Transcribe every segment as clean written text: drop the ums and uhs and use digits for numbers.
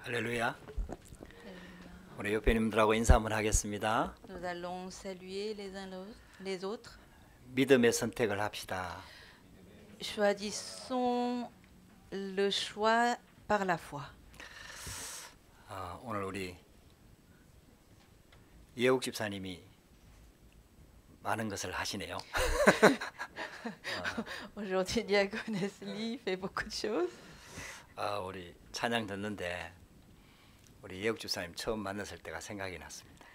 할렐루야. 우리 옆에님들하고 인사 한번 하겠습니다. Nous allons saluer les uns les autres. 믿음의 선택을 합시다. Choisissons le choix par la foi. 오늘 우리 예욱 집사님이 많은 것을 하시네요. Aujourd'hui, Diaconesse Lee fait beaucoup de choses. 우리 찬양 듣는데 우리 예욱 집사님 처음 만났을 때가 생각이 났습니다.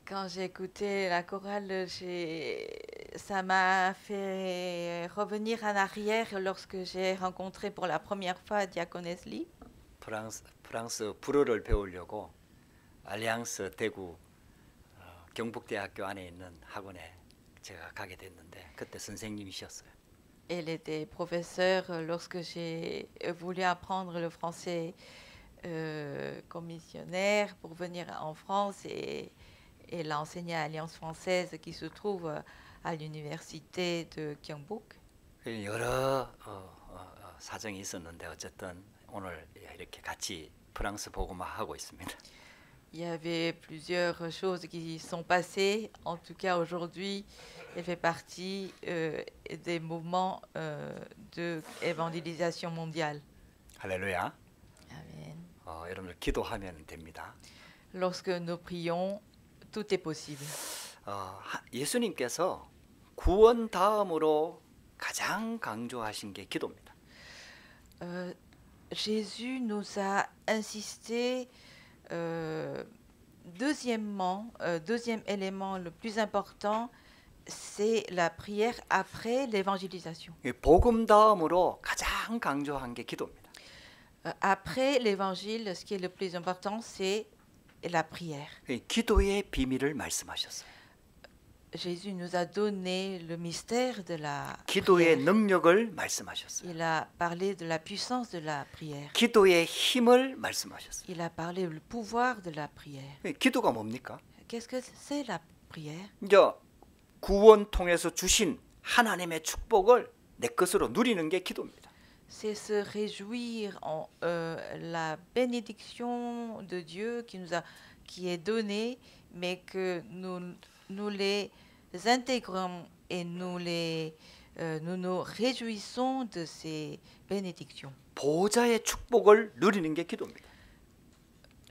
Quand j'ai écouté la chorale, ça m'a fait revenir en arrière lorsque j'ai rencontré pour la première fois Diaconesse Lee. 프랑스 불어를 배우려고 알리앙스 대구 경북대학교 안에 있는 학원에 제가 가게 됐는데 그때 선생님이셨어요. Elle était professeure lorsque j'ai voulu apprendre le français comme missionnaire pour venir en France et elle a enseigné à Alliance française qui se trouve à l'université de Gyeongbuk. 여러 사정이 있었는데 어쨌든 오늘 이렇게 같이 프랑스 복음화 하고 있습니다. Il y avait plusieurs choses qui sont passées. En tout cas, aujourd'hui, elle fait partie des mouvements de évangélisation mondiale. 할렐루야. Amen. 여러분들 기도하면 됩니다. Lorsque nous prions, tout est possible. 예수님께서 구원 다음으로 가장 강조하신 게 기도입니다. Jésus nous a insisté, deuxième élément le plus important, c'est la prière après l'évangélisation. 복음 다음으로 가장 강조한 게 기도입니다. Après l'évangile, ce qui est le plus important, c'est la prière. 기도의 비밀을 말씀하셨어요. Jésus nous a donné le mystère de la 기도의 prière. 능력을 말씀하셨어요. Il a parlé de la puissance de la prière. 기도의 힘을 말씀하셨어요. Il a parlé du pouvoir de la prière. 기도가 뭡니까? Qu'est-ce que c'est la prière? 이제 구원 통해서 주신 하나님의 축복을 내 것으로 누리는 게 기도입니다. C'est se réjouir en la bénédiction de Dieu qui est donnée, mais que nous les intégrons et nous nous réjouissons de ces bénédictions. 보좌의 축복을 누리는 게 기도입니다.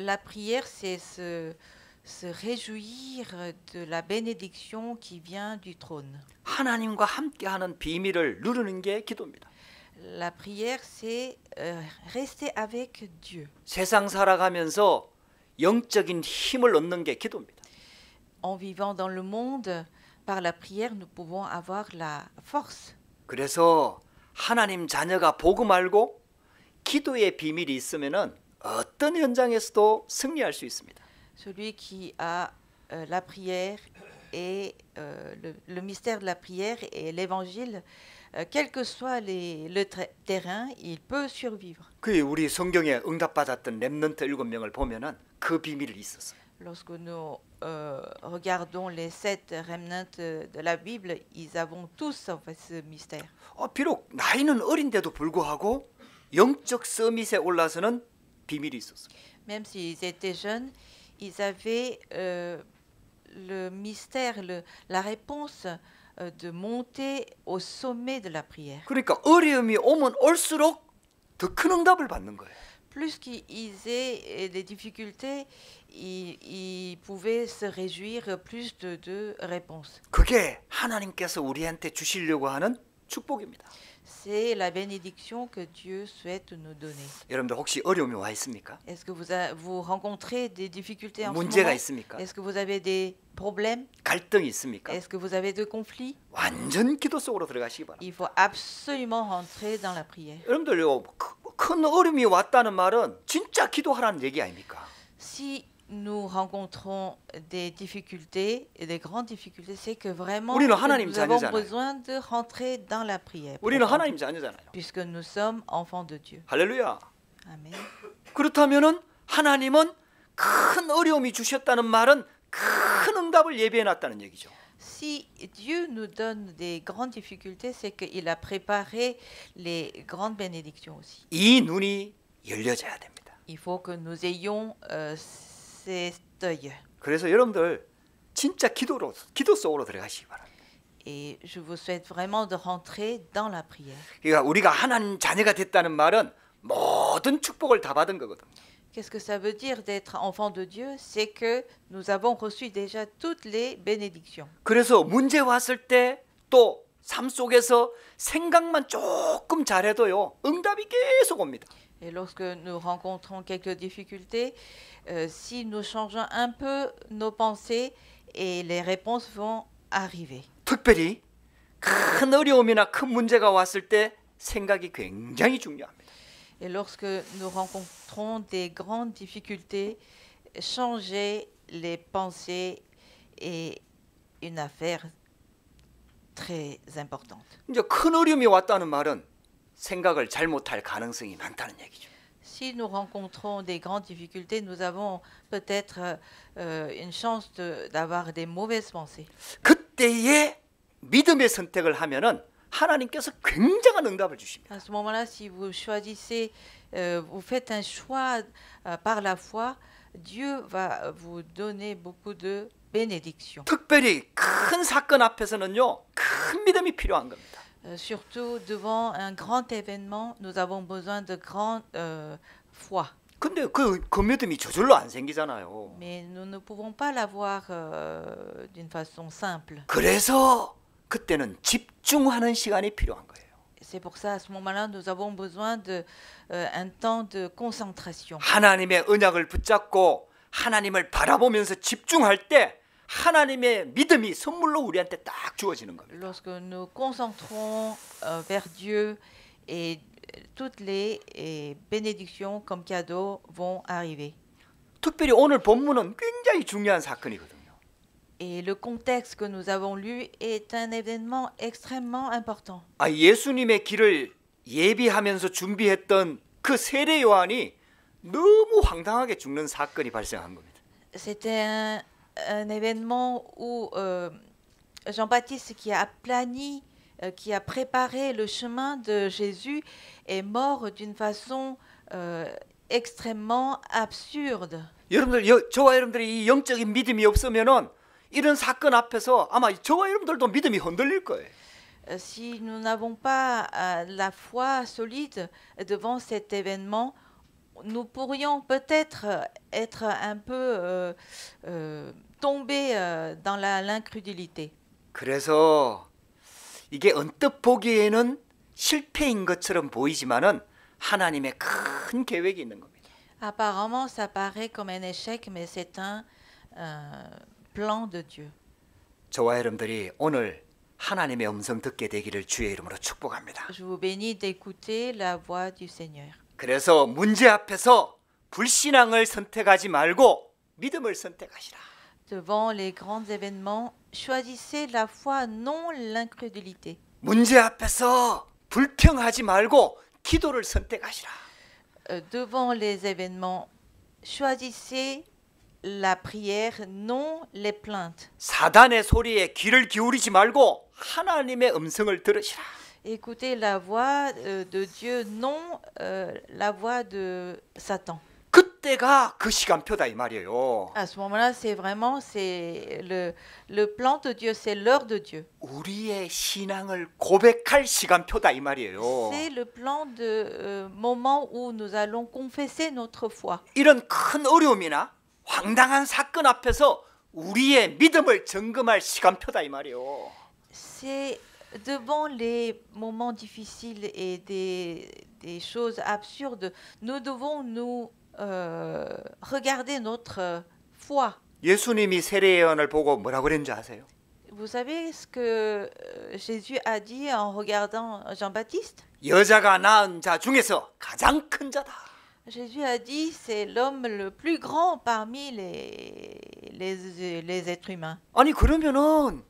La prière, c'est se réjouir de la bénédiction qui vient du trône. 하나님과 함께하는 비밀을 누리는 게 기도입니다. La prière, c'est rester avec Dieu. 세상 살아가면서 영적인 힘을 얻는 게 기도입니다. En vivant dans le monde, par la prière, nous pouvons avoir la force. 그래서 하나님 자녀가 복음 알고 기도의 비밀이 있으면은 어떤 현장에서도 승리할 수 있습니다. Celui qui a la prière et le mystère de la prière et l'évangile, quel que soit le terrain, il peut survivre. 그 우리 성경에 응답받았던 렘넌트 7명을 보면은 그 비밀이 있었어요. Lorsque nous regardons les 7 remnants de la Bible, ils avons tous en fait ce mystère. 비록 나이는 어린데도 불구하고 영적 서밋에 올라서는 비밀이 있었어요. Même s'ils étaient jeunes, ils avaient le mystère, la réponse de monter au sommet de la prière. 그러니까 어려움이 오면 올수록 더 큰 응답을 받는 거예요. Plus qu'ils aient des difficultés, ils pouvaient se réjouir plus de réponses. 그게 하나님께서 우리한테 주시려고 하는 축복입니다. C'est la bénédiction que Dieu souhaite nous donner. 여러분들 혹시 어려움이 와 있습니까? Est-ce que vous rencontrez des difficultés en ce 문제가 moment? 있습니까? Est-ce que vous avez des problèmes? 갈등이 있습니까? Est-ce que vous avez des conflits? 완전 기도 속으로 들어가시기 바랍니다. Il faut absolument rentrer dans la prière. 여러분들요, 큰 어려움이 왔다는 말은 진짜 기도하라는 얘기 아닙니까? Si nous rencontrons des difficultés et des grandes difficultés, c'est que vraiment 우리는 que 하나님 nous avons 자녀잖아요. besoin de rentrer dans la prière. 우리는 하나님 자녀잖아요. Puisque nous sommes enfants de Dieu. 할렐루야. Amen. 그렇다면은 하나님은 큰 어려움이 주셨다는 말은 큰 응답을 예비해 놨다는 얘기죠. Si Dieu nous donne des grandes difficultés, c'est qu'il a préparé les grandes bénédictions aussi. 이 눈이 열려져야 됩니다. Il faut que nous ayons cet œil. 그래서 여러분들 진짜 기도 속으로 들어가시기 바랍니다. Et je vous souhaite vraiment de rentrer dans la prière. 그러니까 우리가 하나님 자녀가 됐다는 말은 모든 축복을 다 받은 거거든요. Qu'est-ce que ça veut dire d'être enfant de Dieu? C'est que nous avons reçu déjà toutes les bénédictions. 그래서 문제 왔을 때 또 삶 속에서 생각만 조금 잘해도요, 응답이 계속 옵니다. Et lorsque nous rencontrons quelques difficultés, si nous changeons un peu nos pensées, et les réponses vont arriver. 특별히 큰 어려움이나 큰 문제가 왔을 때 생각이 굉장히 중요합니다. Et lorsque nous rencontrons des grandes difficultés, changer les pensées est une affaire très importante. 이제 큰 어려움이 왔다는 말은 생각을 잘못할 가능성이 많다는 얘기죠. Si nous rencontrons des grandes difficultés, nous avons peut-être une chance d'avoir des mauvaises pensées. 그때에 믿음의 선택을 하면은 하나님께서 굉장한 응답을 주십니다. À ce moment-là, si vous choisissez, vous faites un choix par la foi, Dieu va vous donner beaucoup de bénédictions. 특별히 큰 사건 앞에서는요, 큰 믿음이 필요한 겁니다. Surtout devant un grand événement, nous avons besoin de grande foi. 근데 그 믿음이 저절로 안 생기잖아요. Mais nous ne pouvons pas l'avoir d'une façon simple. 그래서 그때는 집중하는 시간이 필요한 거예요. C'est pour ça, à ce moment-là, nous avons besoin un temps de concentration. 하나님의 언약을 붙잡고 하나님을 바라보면서 집중할 때 하나님의 믿음이 선물로 우리한테 딱 주어지는 겁니다. Lorsque nous concentrons vers Dieu, et toutes les bénédictions comme cadeaux vont arriver. 특별히 오늘 본문은 굉장히 중요한 사건이거든요. Et le contexte que nous avons lu est un événement extrêmement important. 예수님의 길을 예비하면서 준비했던 그 세례 요한이 너무 황당하게 죽는 사건이 발생한 겁니다. C'était un événement où Jean-Baptiste, qui a aplani, qui a préparé le chemin de Jésus, est mort d'une façon extrêmement absurde. 여러분들, 저와 여러분들이 이 영적인 믿음이 없으면은 이런 사건 앞에서 아마 저와 여러분들도 믿음이 흔들릴 거예요. Si nous n'avons pas la foi solide devant cet événement, nous pourrions peut-être être un peu tombés dans l'incrédulité. 그래서 이게 언뜻 보기에는 실패인 것처럼 보이지만은 하나님의 큰 계획이 있는 겁니다. Apparemment, ça paraît comme un échec, mais c'est un plan de Dieu. 저와 여러분들이 오늘 하나님의 음성 듣게 되기를 주의 이름으로 축복합니다. Je vous bénis d'écouter la voix du Seigneur. 그래서 문제 앞에서 불신앙을 선택하지 말고 믿음을 선택하시라. Devant les grands événements, choisissez la foi, non l'incrédulité. 문제 앞에서 불평하지 말고 기도를 선택하시라. Devant les événements, choisissez la prière, non les plaintes. 사단의 소리에 귀를 기울이지 말고 하나님의 음성을 들으시라. Écoutez la voix de Dieu, non la voix de Satan. 그때가 그 시간표다 이 말이에요. À ce moment-là, c'est le plan de Dieu, c'est l'heure de Dieu. 우리의 신앙을 고백할 시간표다 이 말이에요. C'est le plan de moment où nous allons confesser notre foi. 이런 큰 어려움이나 황당한 사건 앞에서 우리의 믿음을 점검할 시간표다 이 말이에요. C'est devant les moments difficiles et des choses absurdes, nous devons nous regarder notre foi. 예수님이 세례 요한을 보고 뭐라고 그랬는지 아세요? Vous savez ce que Jésus a dit en regardant Jean-Baptiste? 여자가 낳은 자 중에서 가장 큰 자다. Jésus a dit c'est l'homme le plus grand parmi les êtres humains. 아니 그러면은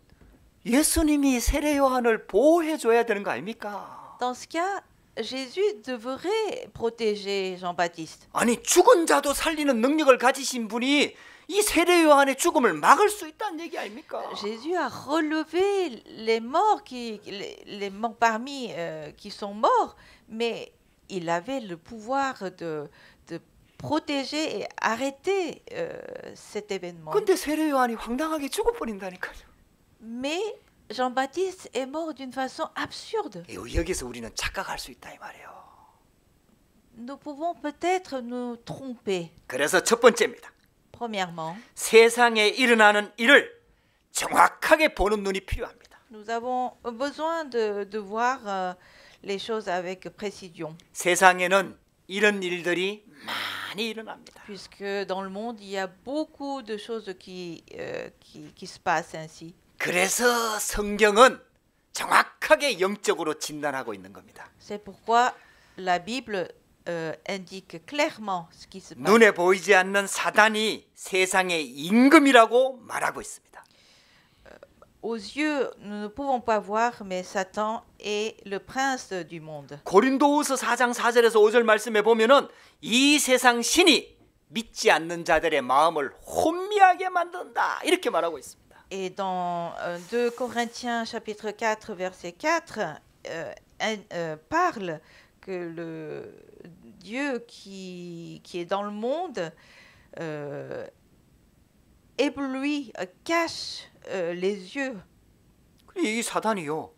예수님이 세례 요한을 보호해 줘야 되는 거 아닙니까? Dans ce cas, Jésus devrait protéger Jean-Baptiste. 아니 죽은 자도 살리는 능력을 가지신 분이 이 세례 요한의 죽음을 막을 수 있다는 얘기 아닙니까? Jésus a relevé les morts les morts parmi qui sont morts, mais il avait le pouvoir de protéger et arrêter cet événement. 근데 세례 요한이 황당하게 죽어버린다니까요. Mais Jean-Baptiste est mort d'une façon absurde. 여기서 우리는 착각할 수 있다 이 말이에요. Nous pouvons peut-être nous tromper. 그래서 첫 번째입니다. Premièrement, 세상에 일어나는 일을 정확하게 보는 눈이 필요합니다. nous avons besoin de voir les choses avec précision. 세상에는 이런 일들이 많이 일어납니다. Puisque dans le monde, il y a beaucoup de choses qui se passent ainsi. 그래서 성경은 정확하게 영적으로 진단하고 있는 겁니다. C'est pourquoi la Bible indique clairement ce qui se passe. 눈에 보이지 않는 사단이 세상의 임금이라고 말하고 있습니다. Aux yeux, nous ne pouvons pas voir, mais Satan est le prince du monde. 고린도후서 4장 4절에서 5절 말씀에 보면은 이 세상 신이 믿지 않는 자들의 마음을 혼미하게 만든다 이렇게 말하고 있습니다. Et dans 2 Corinthiens chapitre 4 verset 4 parle que le Dieu qui est dans le monde éblouit, cache les yeux. 이 사단이요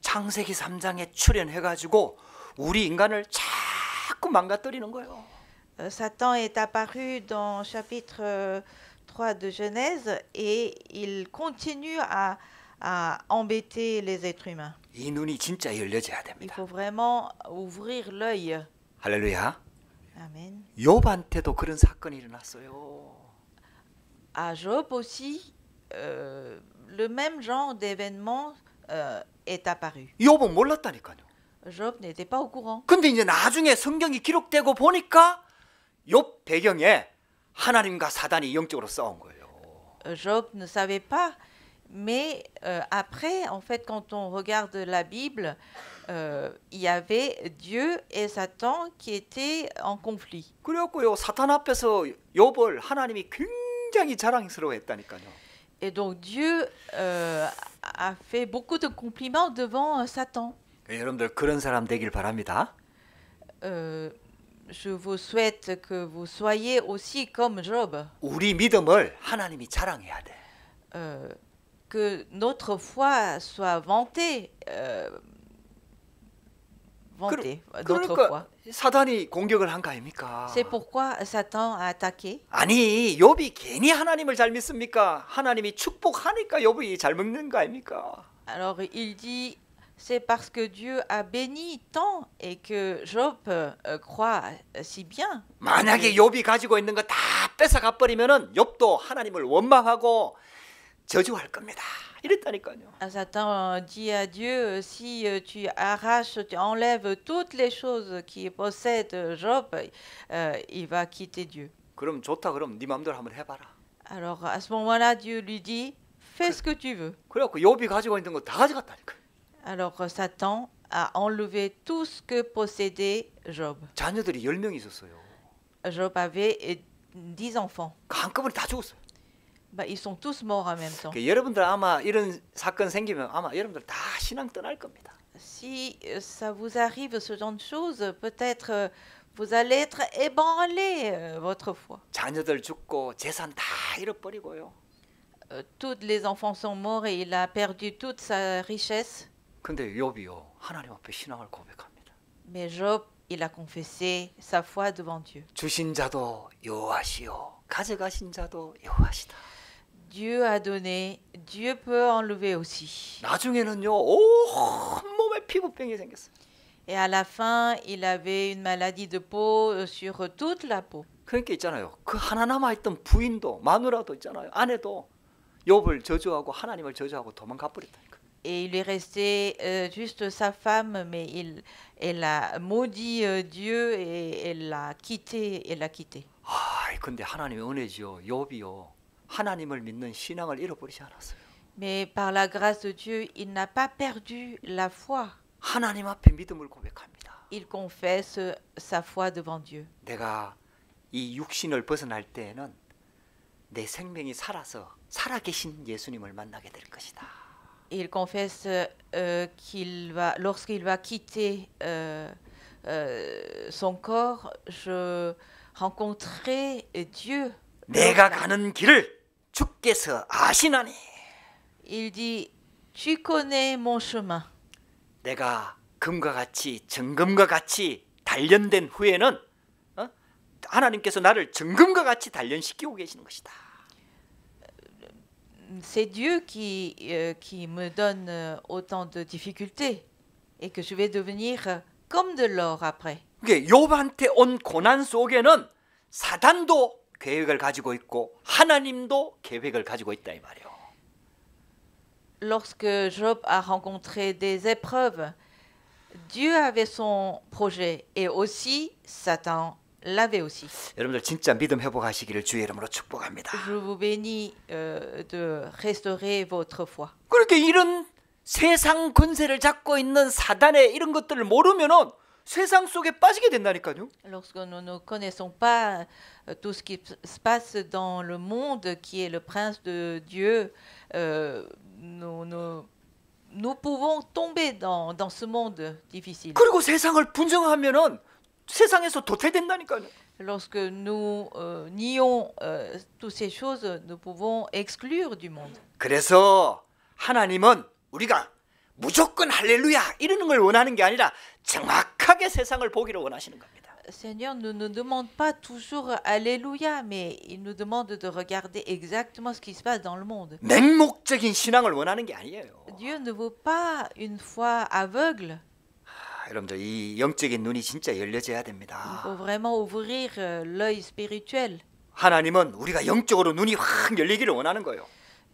창세기 3장에 출현해가지고 우리 인간을 자꾸 망가뜨리는 거예요. Satan est apparu dans chapitre 3 de Genèse et il continue à embêter les êtres humains. 이 눈이 진짜 열려져야 Il 됩니다. faut vraiment ouvrir l'œil. 할렐루야. Amen. 욥한테도 그런 사건이 일어났어요. À Job aussi, le même genre d'événement est apparu. 욥은 몰랐다니까요. Job n'était pas au courant. 근데 이제 나중에 성경이 기록되고 보니까 욥 배경에 하나님과 사단이 영적으로 싸운 거예요. Job ne savait pas, mais après, en fait, quand on regarde la Bible, il y avait Dieu et Satan qui étaient en conflit. 그래갖고요 사탄 앞에서 욥을 하나님이 굉장히 자랑스러워했다니까요. Et donc Dieu a fait beaucoup de compliments devant Satan. 여러분들 그런 사람 되길 바랍니다. Je vous souhaite que vous soyez aussi comme Job. 우리 믿음을 하나님이 자랑해야 돼. Que notre foi soit vantée. Vantée, notre foi. 그러니까 사단이 공격을 한 거 아닙니까? C'est pourquoi Satan a attaqué. 아니 욥이 괜히 하나님을 잘 믿습니까? 하나님이 축복하니까 욥이 잘 먹는 거 아닙니까? Alors il dit, c'est parce que Dieu a béni tant et que Job croit si bien. 만약에 욥이 가지고 있는 거 다 뺏어가 버리면은 욥도 하나님을 원망하고 저주할 겁니다. 이랬다니까요. Satan dit à Dieu, si tu arraches, tu enlèves toutes les choses qui possèdent Job, il va quitter Dieu. 그럼 좋다. 그럼 네 마음대로 한번 해봐라. Alors à ce moment-là, Dieu lui dit, fais ce que tu veux. 그래갖고 욥이 가지고 있는 거 다 가져갔다니까요. Alors Satan a enlevé tout ce que possédait Job. 자녀들이 10명이 있었어요. Job avait 10 enfants. 한꺼번에 다 죽었어요. Ils sont tous morts en même temps. 여러분들 아마 이런 사건 생기면 아마 여러분들 다 신앙 떠날 겁니다. Si ça vous arrive ce genre de choses, peut-être vous allez être ébranlé votre foi. 자녀들 죽고 재산 다 잃어버리고요. Tous les enfants sont morts et il a perdu toute sa richesse. 근데 욥이요 하나님 앞에 신앙을 고백합니다. Mais Job, il a confessé sa foi devant Dieu. 주신 자도 여호와시요 가져가신 자도 여호와시다. Dieu a donné, Dieu peut enlever aussi. 나중에는요 온몸에 피부병이 생겼어요. Et à la fin, il avait une maladie de peau sur toute la peau. 그러니까 있잖아요. 그 하나 남아있던 부인도 마누라도 있잖아요. 아내도 욥을 저주하고 하나님을 저주하고 도망가 버렸다니까. Et il est resté juste sa femme, mais elle a maudit Dieu et elle l'a quitté. 아, 근데 하나님의 은혜지요. 욥이요. 하나님을 믿는 신앙을 잃어버리지 않았어요. Mais par la grâce de Dieu, il n'a pas perdu la foi. 하나님 앞에 믿음을 고백합니다. Il confesse sa foi devant Dieu. 내가 이 육신을 벗어날 때에는 내 생명이 살아서 살아계신 예수님을 만나게 될 것이다. Il confesse lorsqu'il va quitter son corps, je rencontrer Dieu. 내가 가는 길을 주께서 아시나니. Il dit, tu connais mon chemin. 내가 금과 같이 정금과 같이 단련된 후에는 하나님께서 나를 정금과 같이 단련시키고 계시는 것이다. C'est Dieu qui me donne autant de difficultés et que je vais devenir comme de l'or après. 이게 욥한테 온 고난 속에는 사단도 계획을 가지고 있고 하나님도 계획을 가지고 있다 이 말이에요. Lorsque Job a rencontré des épreuves, Dieu avait son projet et aussi Satan l'avait aussi. 여러분들 진짜 믿음 회복하시기를 주의 이름으로 축복합니다. Je vous bénis de restaurer votre foi. 그렇게 이런 세상 권세를 잡고 있는 사단의 이런 것들을 모르면은 세상 속에 빠지게 된다니까요. Lorsque nous ne connaissons pas tout ce qui se passe dans le monde qui est le prince de Dieu, nous pouvons tomber dans ce monde difficile. 그리고 세상을 분정하면은 세상에서 도태된다니까요. Lorsque nous nions toutes ces choses, nous pouvons exclure du monde. 그래서 하나님은 우리가 무조건 할렐루야 이러는 걸 원하는 게 아니라 정확하게 세상을 보기를 원하시는 겁니다. Seigneur ne nous demande pas toujours Alléluia, mais il nous demande de regarder exactement ce qui se passe dans le monde. 맹목적인 신앙을 원하는 게 아니에요. Dieu ne veut pas une foi aveugle. 여러분들 이 영적인 눈이 진짜 열려져야 Il 됩니다. faut vraiment ouvrir l'œil spirituel. 하나님은 우리가 영적으로 눈이 확 열리기를 원하는 거예요.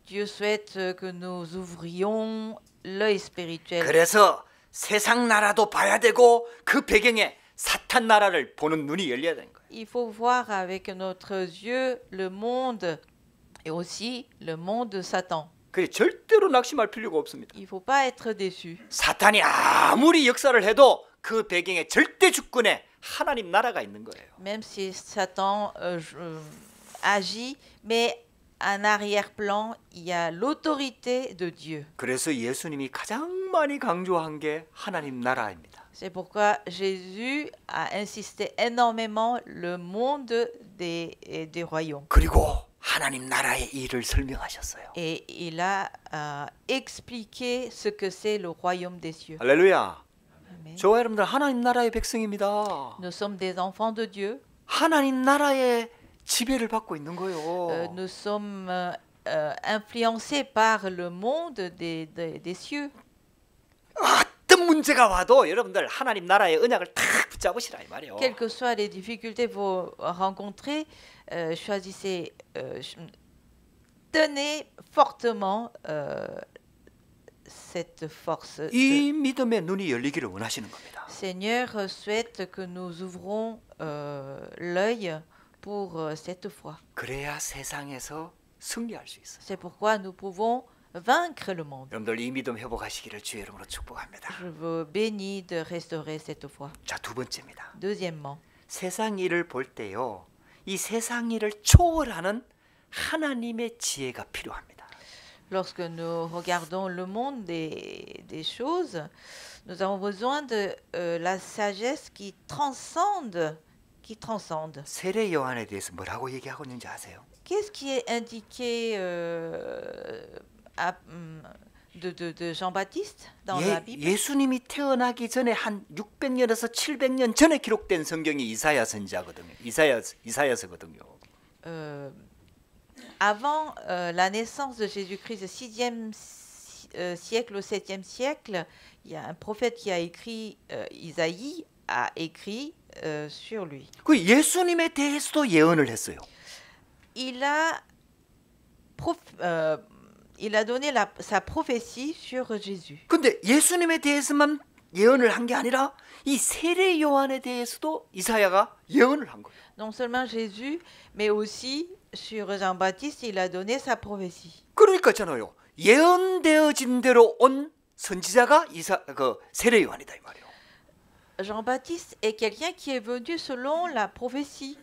Dieu souhaite que nous ouvrions l'œil spirituel. 그래서 세상 나라도 봐야 되고 그 배경에 사탄 나라를 보는 눈이 열려야 되는 거예요. Il faut voir avec notre yeux le monde et aussi le monde de Satan. 그게 절대로 낙심할 필요가 없습니다. Il ne faut pas être déçu. 사탄이 아무리 역사를 해도 그 배경에 절대 주권에 하나님 나라가 있는 거예요. Même si Satan agit, mais en arrière-plan, il y a l'autorité de Dieu. 그래서 예수님이 가장 많이 강조한 게 하나님 나라입니다. C'est pourquoi Jésus a insisté énormément le monde des royaumes. 그리고 하나님 나라의 일을 설명하셨어요. Et il a expliqué ce que c'est le royaume des cieux. 할렐루야. Amen. 저와 여러분들 하나님 나라의 백성입니다. Nous sommes des enfants de Dieu. 하나님 나라의 지배를 받고 있는 거예요. Nous sommes influencés par le monde des cieux. 어떤 문제가 와도 여러분들 하나님 나라의 언약을 탁 붙잡으시라 이 말이에요. Quelles que soient les difficultés que vous rencontrez, choisissez, tenez fortement cette force. 이 믿음의 눈이 열리기를 원하시는 겁니다. Seigneur souhaite que nous ouvrons l'œil pour cette foi. 그래야 세상에서 승리할 수 있어요. C'est pourquoi nous pouvons vaincre le monde. 여러분들 이 믿음 회복하시기를 주의 이름으로 축복합니다. Je vous bénis de restaurer cette foi. 자, 두 번째입니다. Deuxièmement, 세상 일을 볼 때요. 이 세상 일을 초월하는 하나님의 지혜가 필요합니다. lorsque nous regardons le monde des choses, nous avons besoin de la sagesse qui transcende. 세례 요한에 대해서 뭐라고 얘기하고 있는지 아세요? Qu'est-ce qui est indiqué de Jean-Baptiste dans la Bible? 예수님이 태어나기 전에 한 600년에서 700년 전에 기록된 성경이 이사야 선지자거든요. 이사야서거든요. Avant la naissance de Jésus-Christ, au 6e siècle, au 7e siècle, il y a un prophète qui a écrit, Isaïe a écrit sur lui. 그 예수님에 대해서도 예언을 했어요. Il a donné sa prophétie sur Jésus. 근데 예수님에 대해서만 예언을 한 게 아니라 이 세례 요한에 대해서도 이사야가 예언을 한 거예요. Non seulement Jésus, mais aussi sur Jean-Baptiste, il a donné sa prophétie. 그러니까 있잖아요. 예언되어진 대로 온 선지자가 세례 요한이다 이 말이에요. Jean-Baptiste est quelqu'un qui est venu selon la prophétie.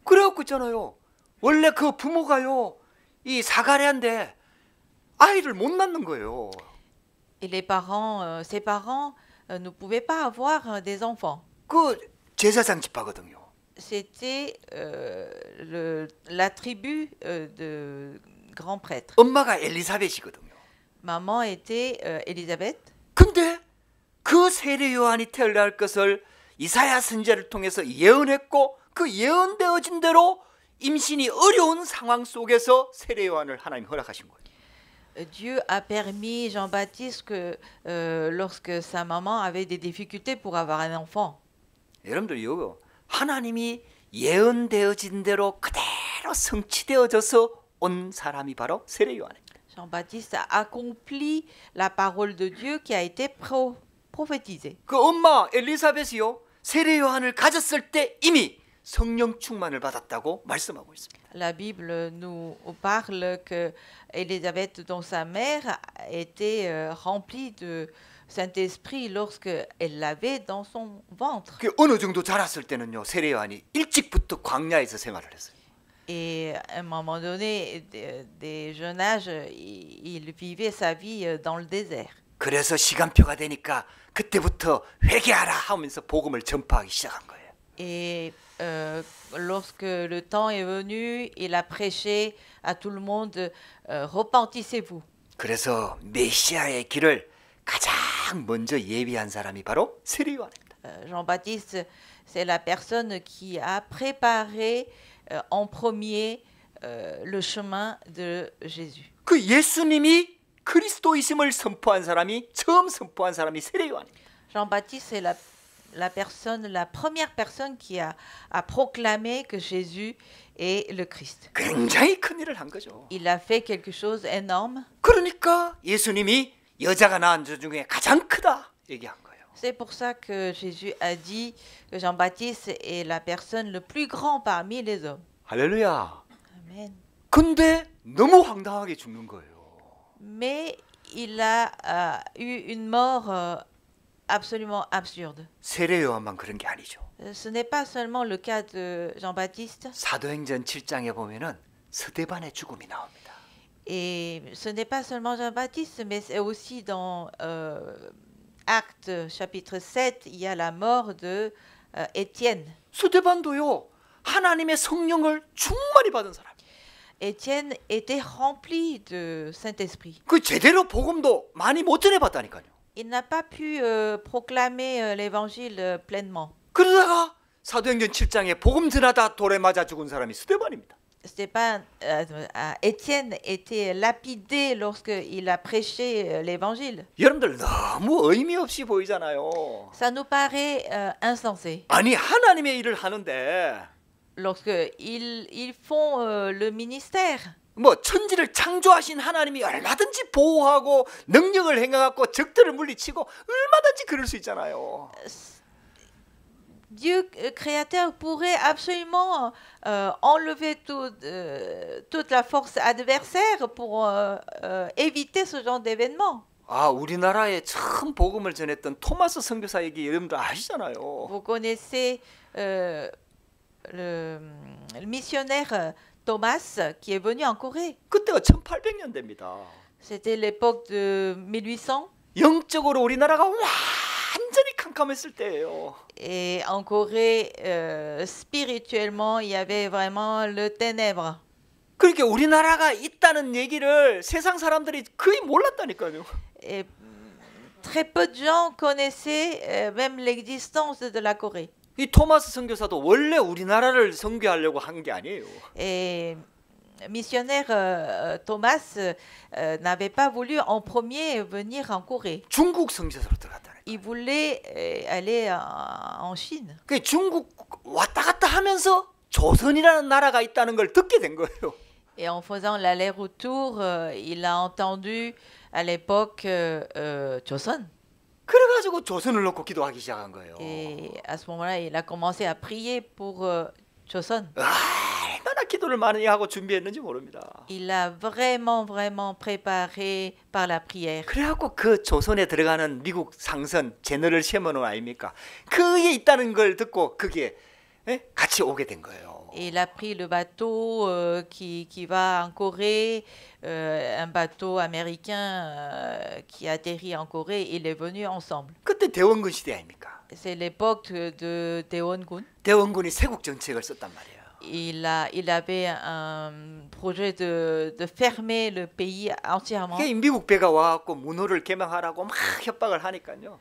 그래갖고 있잖아요. 원래 그 부모가요. 이 사가랴인데 아이를 못 낳는 거예요. Et les parents, ses parents ne pouvaient pas avoir des enfants. 그 제사장 집파거든요. c'était la tribu de grands prêtres. 엄마가 엘리사벳이거든요. Maman était Élisabeth. 근데 그 세례 요한이 태어날 것을 이사야 선지자를 통해서 예언했고 그 예언되어진 대로 임신이 어려운 상황 속에서 세례 요한을 하나님 허락하신 거예요. Dieu a permis Jean-Baptiste que lorsque sa maman avait des difficultés pour avoir un enfant. 여러분들 이거 하나님이 예언되어진 대로 그대로 성취되어져서 온 사람이 바로 세례 요한입니다. Jean-Baptiste a accompli la parole de Dieu qui a été prophétisée. 그 엄마 엘리사벳이요 세례 요한을 가졌을 때 이미 성령 충만을 받았다고 말씀하고 있습니다. La Bible nous parle que Élisabeth, dont sa mère, était remplie de Saint-Esprit lorsque elle l'avait dans son ventre. 그 어느 정도 자랐을 때는요 세례 요한이 일찍부터 광야에서 생활을 했어요. Et à un moment donné, des jeunes âges, il vivait sa vie dans le désert. 그래서 시간표가 되니까 그때부터 회개하라 하면서 복음을 전파하기 시작한 거예요. Et lorsque le temps est venu, il a prêché à tout le monde, repentissez-vous. 그래서 메시아의 길을 가장 먼저 예비한 사람이 바로 세례 요한입니다. Jean-Baptiste, c'est la personne qui a préparé en premier le chemin de Jésus. 그 예수님이 그리스도이심을 선포한 사람이 처음 선포한 사람이 세례 요한입니다. Jean-Baptiste, c'est la première personne qui a proclamé que Jésus est le Christ. 굉장히 큰 일을 한 거죠. Il a fait quelque chose d'énorme. 그러니까 예수님이 여자가 낳은 자 중에 가장 크다 얘기한 거예요. C'est pour ça que Jésus a dit que Jean-Baptiste est la personne le plus grand parmi les hommes. 할렐루야. Amen. 근데 너무 황당하게 죽는 거예요. Mais il a eu une mort absolument absurde. 세례 요한만 그런 게 아니죠. Ce n'est pas seulement le cas de Jean-Baptiste, 사도행전 7장에 보면은 스데반의 죽음이 나옵니다. et ce n'est pas seulement Jean-Baptiste, mais c'est aussi dans Actes chapitre 7, il y a la mort de Étienne. 스데반도요 하나님의 성령을 충만히 받은 사람. Étienne était rempli de Saint-Esprit. 그 제대로 복음도 많이 못 전해봤다니까요. Il n'a pas pu proclamer l'évangile pleinement. 그러다가 사도행전 7장에 복음 전하다 돌에 맞아 죽은 사람이 스데반입니다. Étienne était lapidé lorsqu'il a prêché l'évangile. 여러분들 너무 의미 없이 보이잖아요. Ça nous paraît insensé. 아니 하나님의 일을 하는데 Lorsqu'ils font le ministère. 뭐 천지를 창조하신 하나님이 얼마든지 보호하고 능력을 행하고 적들을 물리치고 얼마든지 그럴 수 있잖아요. Dieu créateur pourrait absolument enlever toute la force adversaire pour éviter ce genre d'événement. 아, 우리나라에 처음 복음을 전했던 토마스 선교사 얘기 여러분들 아시잖아요. Vous connaissez le missionnaire Thomas qui est venu en Corée. 그때가 1800년대입니다. C'était l'époque de 1800. 영적으로 우리나라가 완전히 캄캄했을 때예요. Et en Corée, spirituellement, il y avait vraiment le ténèbre. 그러니까 우리나라가 있다는 얘기를 세상 사람들이 거의 몰랐다니까요. Et très peu de gens connaissaient même l'existence de la Corée. 이 토마스 선교사도 원래 우리나라를 선교하려고 한 게 아니에요. Et missionnaire Thomas n'avait pas voulu en premier venir en Corée. 중국 선교사로 들어갔다는. Il voulait aller en Chine. 그 중국 왔다 갔다 하면서 조선이라는 나라가 있다는 걸 듣게 된 거예요. Et en faisant l'aller-retour, il a entendu à l'époque Joseon. 그래가지고 조선을 놓고 기도하기 시작한 거예요. Et à ce moment-là, il a commencé à prier pour Joseon. 얼마나 기도를 많이 하고 준비했는지 모릅니다. Il a vraiment préparé par la prière. 그래갖고 그 조선에 들어가는 미국 상선 제너럴 셰먼은 아닙니까? 그게 있다는 걸 듣고 그게 같이 오게 된 거예요. Il a pris le bateau qui va en Corée, un bateau américain qui atterrit en Corée. Il est venu ensemble. 그때 대원군 시대 아닙니까? C'est l'époque de Daewon-gun. 대원군이 세국 정책을 썼단 말이에요. Il avait un projet de fermer le pays entièrement. 그게 미국 배가 와갖고 문호를 개방하라고 막 협박을 하니까요.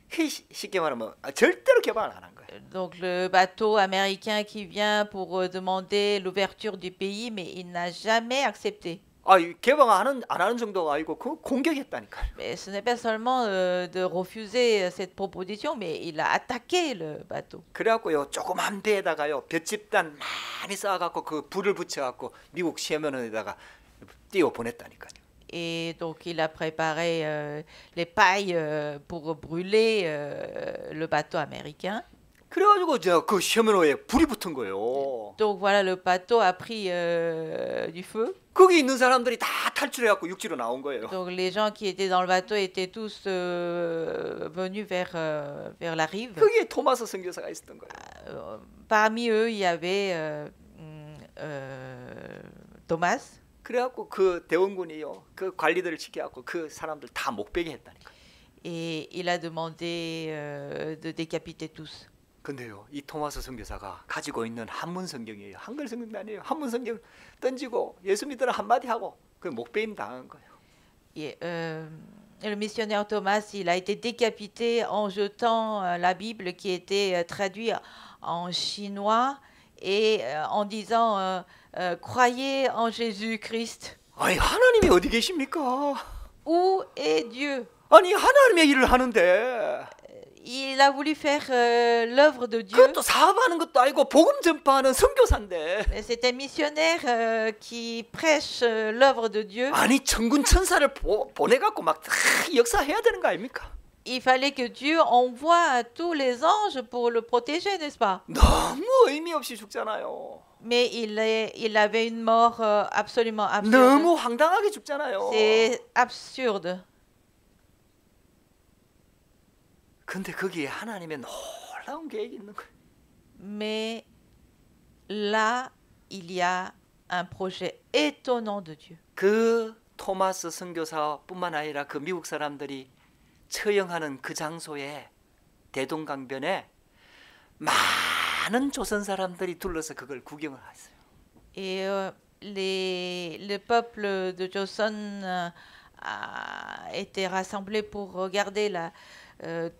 쉽게 말하면 절대로 개방을 안 한 거예요. Donc le bateau américain qui vient pour demander l'ouverture du pays, mais il n'a jamais accepté. 개방 안 하는 정도가 아니고 그 공격했다니까요. Mais ce n'est pas seulement de refuser cette proposition, mais il a attaqué le bateau. 그래갖고요 조그만 배에다가요 볏짚단 많이 쌓아갖고 그 불을 붙여갖고 미국 시해면에다가 띄워 보냈다니까요. Et donc il a préparé les pailles pour brûler le bateau américain. 그래가지고 그 시해면에 불이 붙은 거예요. Donc voilà, le bateau a pris du feu. 거기 있는 사람들이 다 탈출해갖고 육지로 나온 거예요. Donc les gens qui étaient dans le bateau étaient tous venus vers la rive. 거기에 토마스 선교사가 있었던 거예요. Parmi eux, il y avait Thomas. 그래갖고 그 대원군이요 그 관리들을 지켜갖고 그 사람들 다 목베개 했다니까. Et il a demandé de décapiter tous. 근데요 이 토마스 선교사가 가지고 있는 한문 성경이에요. 한글 성경도 아니에요. 한문 성경 던지고 예수 믿으라 한마디 하고 그 목베임 당한 거예요. Et, le missionnaire Thomas, il a été décapité en jetant la Bible qui était traduite en chinois et en disant croyez en Jésus-Christ. 아니 하나님이 어디 계십니까? Où est Dieu? 아니 하나님의 일을 하는데 Il a voulu faire l'œuvre de Dieu. 그것도 사업하는 것도 아니고 복음 전파하는 선교사인데. C'est un missionnaire qui prêche l'œuvre de Dieu. 아니 천군 천사를 보내갖고 막 역사해야 되는 거 아닙니까? Il fallait que Dieu envoie tous les anges pour le protéger, n'est-ce pas? 너무 의미 없이 죽잖아요. Mais il avait une mort absolument absurde. 너무 황당하게 죽잖아요. C'est absurde. 근데 거기에 하나님의 놀라운 계획이 있는 거예요. Mais là, il y a un projet étonnant de Dieu. 그 토마스 선교사뿐만 아니라 그 미국 사람들이 처형하는 그 장소에 대동강변에 많은 조선 사람들이 둘러서 그걸 구경을 했어요. Et le peuple de Joseon a été rassemblé pour regarder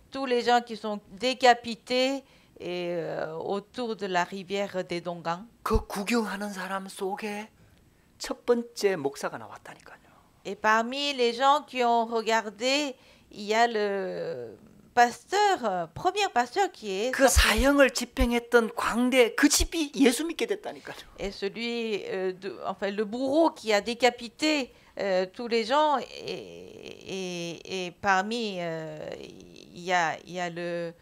tous les gens qui sont décapités et, autour de la rivière des Donggang. 그 구경하는 사람 속에 첫 번째 목사가 나왔다니까요. Et parmi les gens qui ont regardé, il y a le pasteur, premier pasteur qui est 그 사형을 집행했던 광대 그 집이 예수 믿게 됐다니까요. et celui, enfin le bourreau qui a décapité tous les gens et parmi il y a les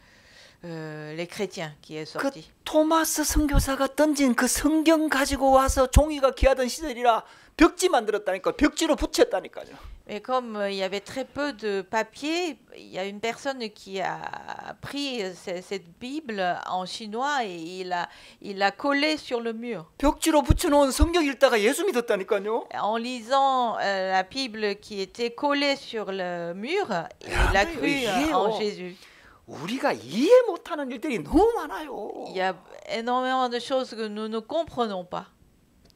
chrétiens qui est 그 sorti. 토마스 선교사가 던진 그 성경 가지고 와서 종이가 귀하던 시절이라 벽지 만들었다니까. 벽지로 붙였다니까요. Mais comme il y avait très peu de papier, il y a une personne qui a pris cette Bible en chinois et il l'a collée sur le mur. 벽지로 붙여놓은 성경 읽다가 예수 믿었다니까요. En lisant la Bible qui était collée sur le mur, il a cru en Jésus. 우리가 이해 못하는 일들이 너무 많아요. Il y a énormément de choses que nous ne comprenons pas.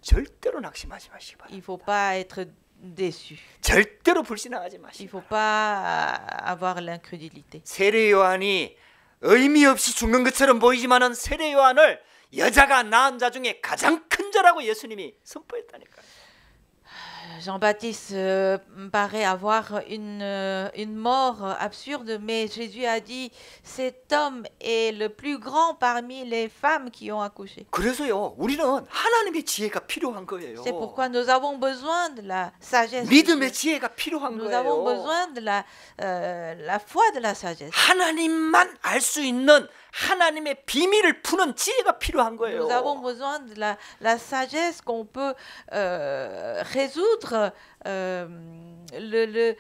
절대로 낙심하지 마시기 바랍니다. Il ne faut pas être déçu. 절대로 불신앙하지 Il 마시기 ne faut 바랍니다. pas avoir l'incrédulité. 세례 요한이 의미 없이 죽는 것처럼 보이지만은 세례 요한을 여자가 낳은 자 중에 가장 큰 자라고 예수님이 선포했다니까요. Jean-Baptiste paraît avoir une mort absurde, mais Jésus a dit cet homme est le plus grand parmi les femmes qui ont accouché. 그래서요, 우리는 하나님의 지혜가 필요한 거예요. C'est pourquoi nous avons besoin de la sagesse. de 믿음의 Dieu. 지혜가 필요한 Nous avons 거예요. besoin de la foi de la sagesse. 하나님만 알 수 있는 하나님의 비밀을 푸는 지혜가 필요한 거예요. Nous avons besoin de la sagesse qu'on peut résoudre le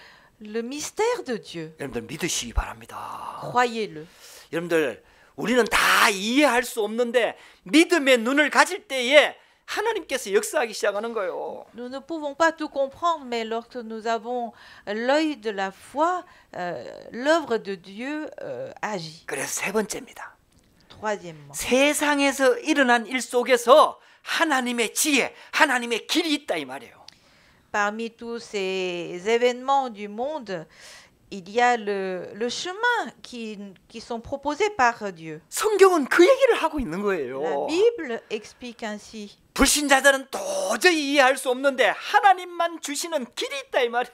mystère de Dieu. 여러분들 믿으시기 바랍니다. Croyez-le. 여러분들 우리는 다 이해할 수 없는데 믿음의 눈을 가질 때에 하나님께서 역사하기 시작하는 거예요. Nous ne pouvons pas tout comprendre, mais lorsque nous avons l'œil de la foi, l'œuvre de Dieu agit. 그래서 세 번째입니다. Troisièmement, 세상에서 일어난 일 속에서 하나님의 지혜, 하나님의 길이 있다 이 말이에요. parmi tous ces événements du monde, il y a le chemin qui sont proposés par Dieu. 성경은 그 얘기를 하고 있는 La 거예요. Bible explique ainsi. 불신자들은 도저히 이해할 수 없는데 하나님만 주시는 길이 있다 이 말이에요.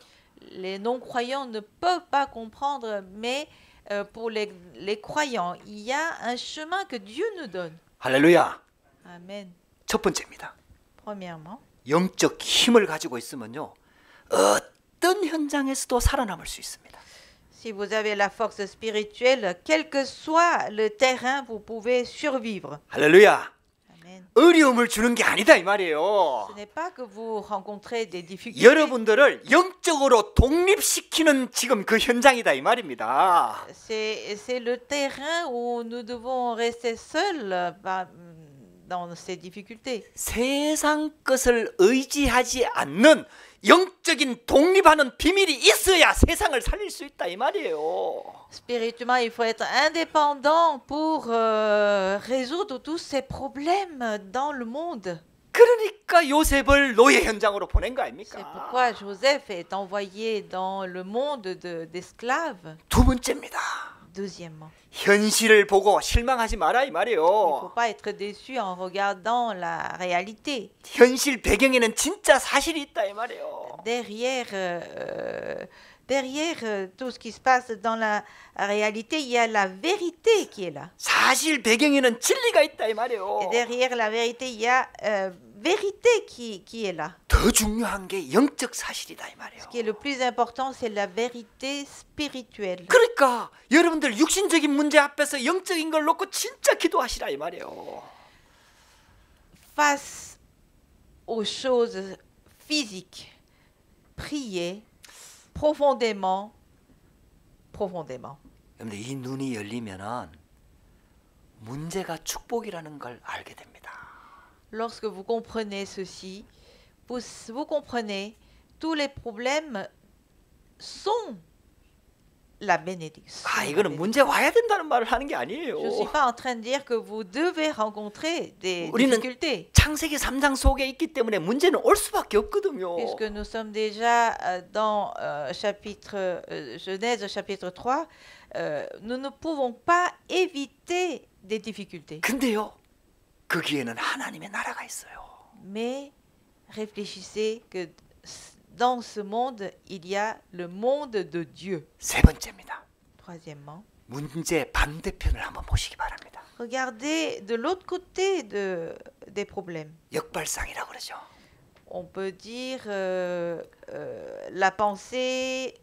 Les non-croyants ne peuvent pas comprendre, mais pour les croyants, il y a un chemin que Dieu nous donne. 할렐루야. Amen. 첫 번째입니다. Premièrement, 영적 힘을 가지고 있으면요, 어떤 현장에서도 살아남을 수 있습니다. si vous avez la force spirituelle, quel que soit le terrain, vous pouvez survivre. 할렐루야. Amen. 어려움을 주는 게 아니다 이 말이에요. Ce n'est pas que vous rencontrez des difficultés. 여러분들을 영적으로 독립시키는 지금 그 현장이다 이 말입니다. C'est le terrain où nous devons rester seuls dans ces difficultés. 세상 것을 의지하지 않는 영적인 독립하는 비밀이 있어야 세상을 살릴 수 있다 이 말이에요. Spirituellement, il faut être indépendant pour résoudre tous ces problèmes dans le monde. 그러니까 요셉을 노예 현장으로 보낸 거 C'est 아닙니까? pourquoi Joseph est envoyé dans le monde d'esclaves. 두 번째입니다. Deuxièmement, 현실을 보고 실망하지 마라 이 il ne faut 말이에요. pas être déçu en regardant la réalité. 현실 배경에는 진짜 사실이 있다 이 말이에요. Derrière tout ce qui se passe dans la réalité, il y a la vérité qui est là. 사실 배경에는 진리가 있다 이 Et 말이에요. derrière la vérité, il y a vérité qui est là. 더 중요한 게 영적 사실이다 이 말이에요. Ce qui est le plus important, c'est la vérité spirituelle. 그러니까 여러분들 육신적인 문제 앞에서 영적인 걸 놓고 진짜 기도하시라 이 말이에요. Face aux choses physiques, priez profondément. 여러분들 이 눈이 열리면은 문제가 축복이라는 걸 알게 됩니다. Lorsque vous comprenez ceci, vous comprenez tous les problèmes sont la bénédiction. 아, 이거는 문제 와야 된다는 말을 하는 게 Je ne suis 아니에요. pas en train de dire que vous devez rencontrer des 우리는 difficultés, 창세기 3장 속에 있기 때문에 문제는 올 수밖에 없거든요. puisque nous sommes déjà dans Genèse chapitre 3, nous ne pouvons pas éviter des difficultés. 근데요, 거기에는 하나님의 나라가 있어요. Mais réfléchissez que dans ce monde, il y a le monde de Dieu. 세 번째입니다. Troisièmement, 문제 반대편을 한번 보시기 바랍니다. regardez de l'autre côté des problèmes. 역발상이라고 그러죠. On peut dire la pensée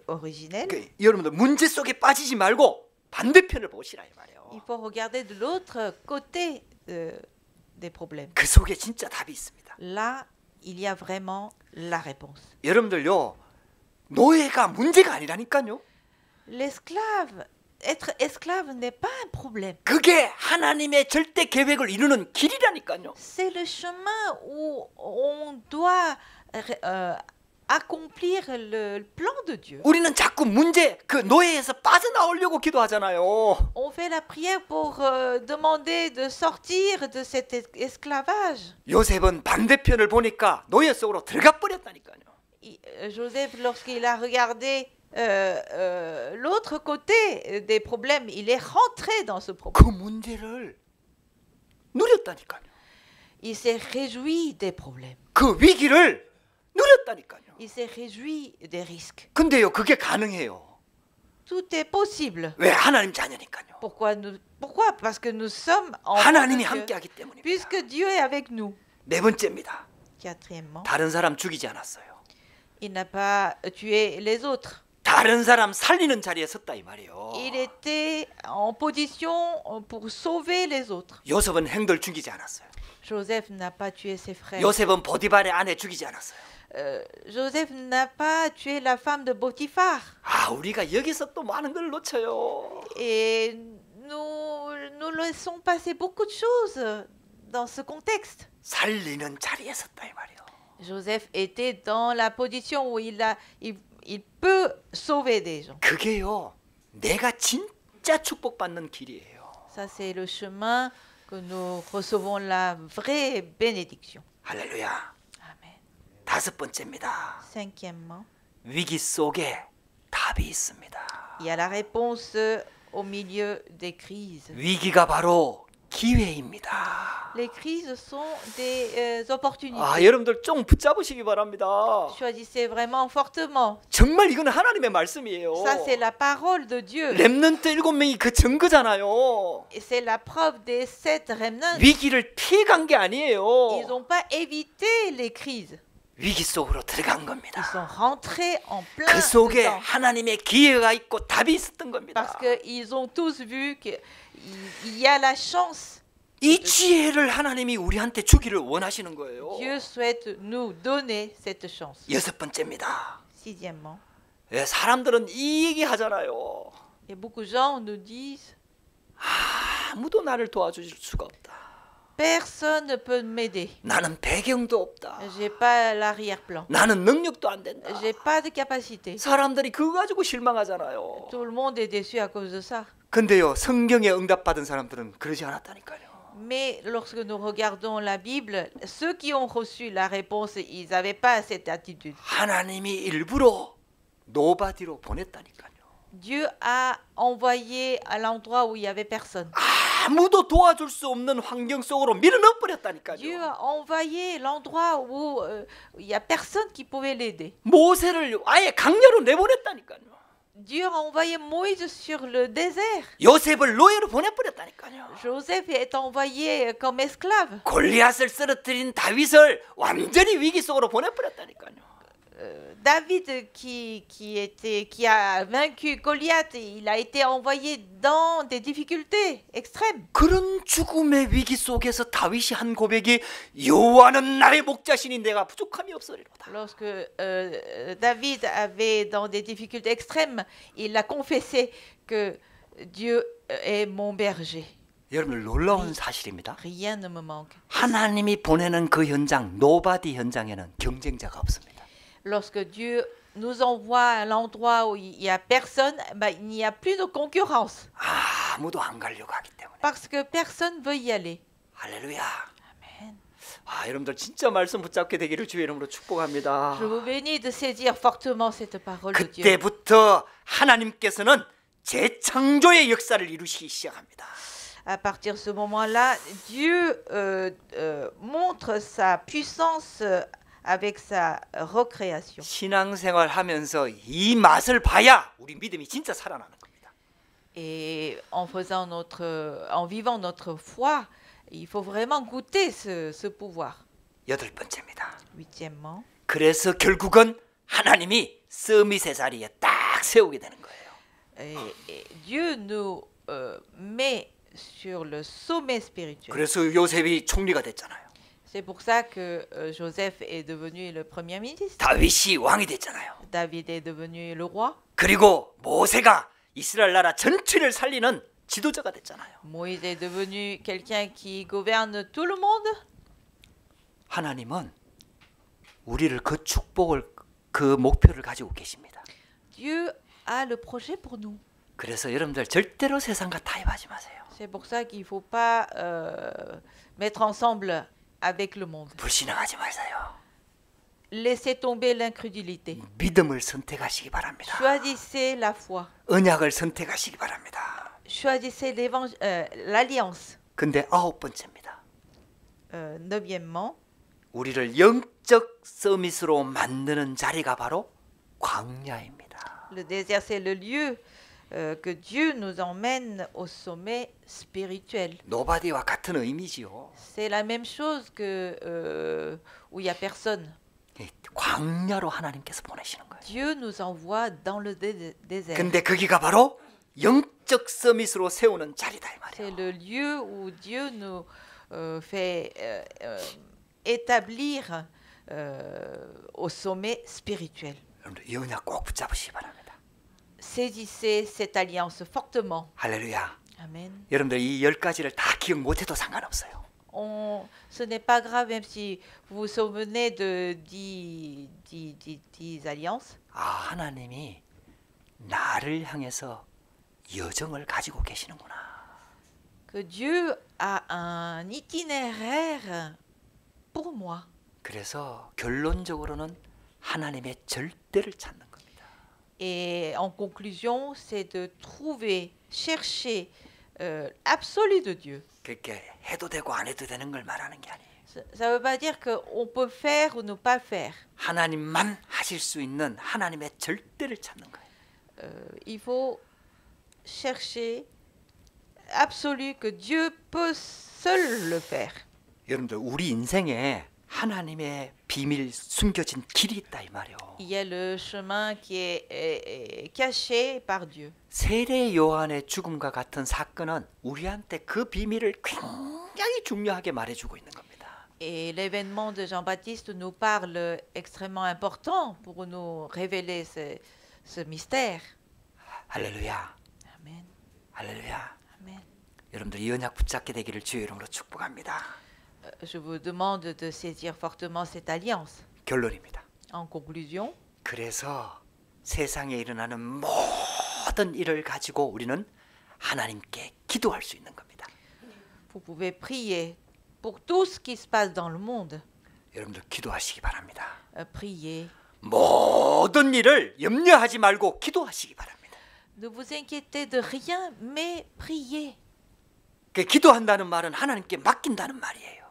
originelle. 여러분들 문제 속에 빠지지 말고 반대편을 보시라 이 말이에요. Il faut regarder de l'autre côté des problèmes. 그 속에 진짜 답이 있습니다. Là, il y a vraiment la réponse. 여러분들요, 노예가 문제가 아니라니까요. Être esclave n'est pas un problème. 그게 하나님의 절대 계획을 이루는 길이라니까요. C'est le chemin où on doit accomplir le plan de Dieu. 우리는 자꾸 문제 그 노예에서 빠져나오려고 기도하잖아요. On fait la prière pour demander de sortir de cet esclavage. 요셉은 반대편을 보니까 노예 속으로 들어가 버렸다니까요. Joseph, lorsqu'il a regardé l'autre côté des problèmes, il est rentré dans ce problème. 그 문제를 누렸다니까요. Il s'est réjoui des problèmes. 그 위기를 누렸다니까요. Il s'est réjoui des risques. 근데요, 그게 가능해요. Tout est possible. 왜? 하나님 자녀니까요. Pourquoi? Parce que nous sommes en 하나님이 Dieu, 함께하기 때문입니다. puisque Dieu est avec nous. 네 번째입니다. Quatrièmement, 다른 사람 죽이지 않았어요. il n'a pas tué les autres. 다른 사람 살리는 자리에 섰다 이 말이에요. Il était en position pour sauver les autres. 요셉은 행들 죽이지 않았어요. Joseph n'a pas tué ses frères. 요셉은 보디발의 아내 죽이지 않았어요. Joseph n'a pas tué la femme de Potiphar. 아, 우리가 여기서 또 많은 걸 놓쳐요. Et nous nous laissons passer beaucoup de choses dans ce contexte. 살리는 자리에 섰다 이 말이요. Joseph était dans la position où il peut sauver des gens. 그게요. 내가 진짜 축복받는 길이에요. Ça, c'est le chemin que nous recevons la vraie bénédiction. 할렐루야. Amen. 다섯 번째입니다. Cinquièmement, 위기 속에 답이 있습니다. il y a la réponse au milieu des crises. 위기가 바로 기회입니다. Les crises sont des opportunités. 아, 여러분들 좀 붙잡으시기 바랍니다. Choisissez vraiment fortement. 정말 이건 하나님의 말씀이에요. Ça, c'est la parole de Dieu. 렘넌트 7명이 그 증거잖아요. Et c'est la preuve des 7 remnants. 위기를 피해간 게 아니에요. Ils n'ont pas évité les crises. 위기 속으로 들어간 Ils 겁니다. sont rentrés en plein 그 속에 dedans. 하나님의 기회가 있고 답이 있었던 겁니다. Parce qu'ils ont tous vu qu'il y a la chance. 이 지혜를 하나님이 우리한테 주기를 원하시는 거예요. Dieu souhaite nous donner cette chance. 여섯 번째입니다. Sixièmement, 예, 사람들은 이 얘기 하잖아요. et beaucoup de gens nous disent 아무도 나를 도와줄 수가 없다. personne ne peut m'aider. 나는 배경도 없다. J'ai pas l'arrière-plan. 나는 능력도 안 된다. J'ai pas de capacité. 사람들이 그거 가지고 실망하잖아요. Tout le monde est déçu à cause de ça. 근데요, 성경에 응답받은 사람들은 그러지 않았다니까요. Mais lorsque nous regardons la Bible, ceux qui ont reçu la réponse, ils n'avaient pas cette attitude. 하나님이 일부러 노바디로 보냈다니까요. Dieu a envoyé à l'endroit où il n'y avait personne. 아무도 도와줄 수 없는 환경 속으로 밀어넣어 Dieu 버렸다니까요. a envoyé l'endroit où il n'y a personne qui pouvait l'aider. 모세를 아예 강야로 내보냈다니까요. Dieu a envoyé Moïse sur le désert. 요셉을 노예로 보내버렸다니까요. Joseph est envoyé comme esclave. 골리앗을 쓰러뜨린 다윗을 완전히 위기 속으로 보내버렸다니까요. David qui a vaincu Goliath, il a été envoyé dans des difficultés extrêmes. 그런 죽음의 위기 속에서 다윗이 한 고백이 여호와는 나의 목자시니 내가 부족함이 없으리로다. Lorsque David avait dans des difficultés extrêmes, il a confessé que Dieu est mon berger. 여러분 놀라운 사실입니다. Rien ne me manque. 하나님이 보내는 그 현장 노바디 현장에는 경쟁자가 없습니다. Lorsque Dieu nous envoie à l'endroit où il n'y a personne, ben, il n'y a plus de concurrence. 아무도 안 가려고 하기 때문에. Parce que personne veut y aller. 할렐루야. Amen. 여러분들 진짜 말씀 붙잡게 되기를 주의 이름으로 축복합니다. Je vous bénis de saisir fortement cette parole de Dieu. 그때부터 하나님께서는 재창조의 역사를 이루시기 시작합니다. À partir de ce moment-là, Dieu montre sa puissance avec sa recréation. 신앙생활 하면서 이 맛을 봐야 우리 믿음이 진짜 살아나는 겁니다. Et en vivant notre foi, il faut vraiment goûter ce pouvoir. 여덟 번째입니다. Huitièmement, 그래서 결국은 하나님이 서밋의 자리에 딱 세우게 되는 거예요. et Dieu nous met sur le sommet spirituel. 그래서 요셉이 총리가 됐잖아요. C'est pour ça que Joseph est devenu le premier ministre. 다윗이 왕이 됐잖아요. David est devenu le roi. 그리고 모세가 이스라엘 나라 전체를 살리는 지도자가 됐잖아요. Moïse est devenu quelqu'un qui gouverne tout le monde. 하나님은 우리를 그 축복을 그 목표를 가지고 계십니다. Dieu a le projet pour nous. 그래서 여러분들 절대로 세상과 타협하지 마세요. C'est pour ça qu'il ne faut pas mettre ensemble avec le monde. 불신앙하지 마세요. Laissez tomber l'incrédulité. 믿음을 선택하시기 바랍니다. Choisissez la foi. 언약을 선택하시기 바랍니다. Choisissez l'alliance. 근데 아홉 번째입니다. Neuvièmement, 우리를 영적 서밋으로 만드는 자리가 바로 광야입니다. le désert, c'est le lieu que Dieu nous emmène au sommet spirituel. 노바디와 같은 의미지요. C'est la même chose que où il n'y a personne. 광야로 하나님께서 보내시는 거예요. Dieu nous envoie dans le désert. 근데 거기가 바로 영적 서밋으로 세우는 자리다 이 C'est 말이에요. le lieu où Dieu nous fait établir au sommet spirituel. 여러분들 이 언약 꼭 붙잡으시기 바랍니다. Saisissez cette alliance fortement. 할렐루야. Amen. 여러분들 이 10가지를 다 기억 못해도 상관없어요. Ce n'est pas grave même si vous vous souvenez de 10 alliances. 아, 하나님이 나를 향해서 여정을 가지고 계시는구나. Que Dieu a un itinéraire pour moi. 그래서 결론적으로는 하나님의 절대를 찾는 겁니다. Et en conclusion, c'est de trouver, chercher l'absolu de Dieu. 그렇게 해도 되고 안 해도 되는 걸 말하는 게 아니에요. Ça ne veut pas dire qu'on peut faire ou ne pas faire. 하나님만 하실 수 있는 하나님의 절대를 찾는 거예요. Il faut chercher absolu que Dieu peut seul le faire. 여러분들 우리 인생에 하나님의 비밀 숨겨진 길이 있다 이 말이에요. Il y a le chemin qui est caché par Dieu. 세례 요한의 죽음과 같은 사건은 우리한테 그 비밀을 굉장히 중요하게 말해주고 있는 겁니다. Et l'événement de Jean-Baptiste nous parle extrêmement important pour nous révéler ce mystère. 할렐루야. Amen. 할렐루야. Amen. 여러분들 이 언약 붙잡게 되기를 주의 이름으로 축복합니다. Je vous demande de saisir fortement cette alliance. 결론입니다. En conclusion, 그래서 세상에 일어나는 모든 일을 가지고 우리는 하나님께 기도할 수 있는 겁니다. vous pouvez prier pour tout ce qui se passe dans le monde. 여러분들 기도하시기 바랍니다. Priez. 모든 일을 염려하지 말고 기도하시기 바랍니다. Ne vous inquiétez de rien, mais priez. 그 기도한다는 말은 하나님께 맡긴다는 말이에요.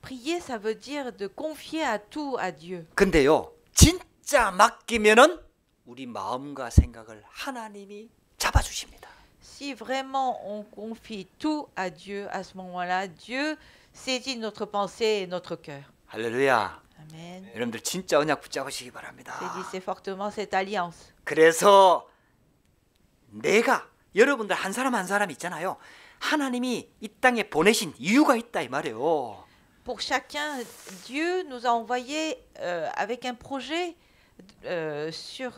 Prier, ça veut dire de confier à tout à Dieu. 근데요, 진짜 맡기면은 우리 마음과 생각을 하나님이 잡아주십니다. Si vraiment on confie tout à Dieu, à ce moment-là, Dieu saisit notre pensée et notre cœur. 할렐루야. Amen. 여러분들 진짜 언약 붙잡으시기 바랍니다. Saisissez fortement cette alliance. 그래서 내가 여러분들 한 사람 한 사람 있잖아요. 하나님이 이 땅에 보내신 이유가 있다 이 말이에요. Pour chacun, Dieu nous a envoyés avec un projet sur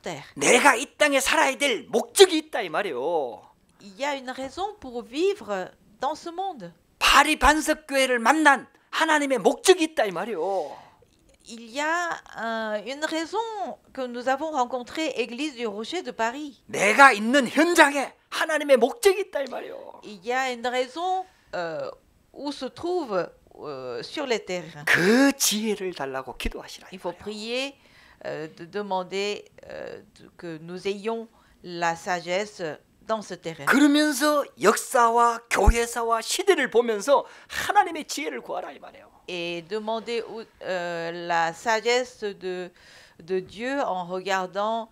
terre. 내가 이 땅에 살아야 될 목적이 있다 이 말이에요. Il y a une raison pour vivre dans ce monde. 파리 반석교회를 만난 하나님의 목적이 있다 이 말이에요. Il y a une raison que nous avons rencontré Église du Rocher de Paris. 내가 있는 현장에 하나님의 목적이 있다 이 말이에요. Il y a une raison où se trouve sur les terrains. 그 지혜를 달라고 기도하시라. Il faut prier, de demander que nous ayons la sagesse dans ce terrain. 그러면서 역사와 교회사와 시대를 보면서 하나님의 지혜를 구하라 이 말이에요. Et demander la sagesse de Dieu en regardant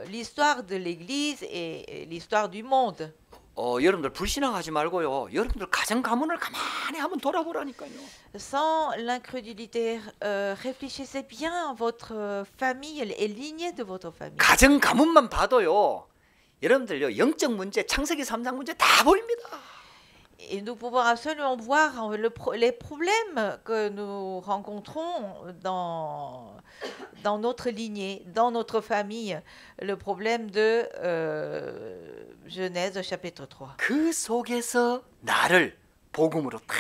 l'histoire de l'Église et l'histoire du monde. 여러분들 불신앙하지 말고요. 여러분들 가정 가문을 가만히 한번 돌아보라니까요. Sans l'incrédulité, réfléchissez bien à votre famille et lignée de votre famille. 가정 가문만 봐도요. 여러분들요. 영적 문제, 창세기 3장 문제 다 보입니다. Et nous pouvons absolument voir les problèmes que nous rencontrons dans notre lignée, dans notre famille. Le problème de Genèse chapitre 3. 그 속에서 나를 복음으로 다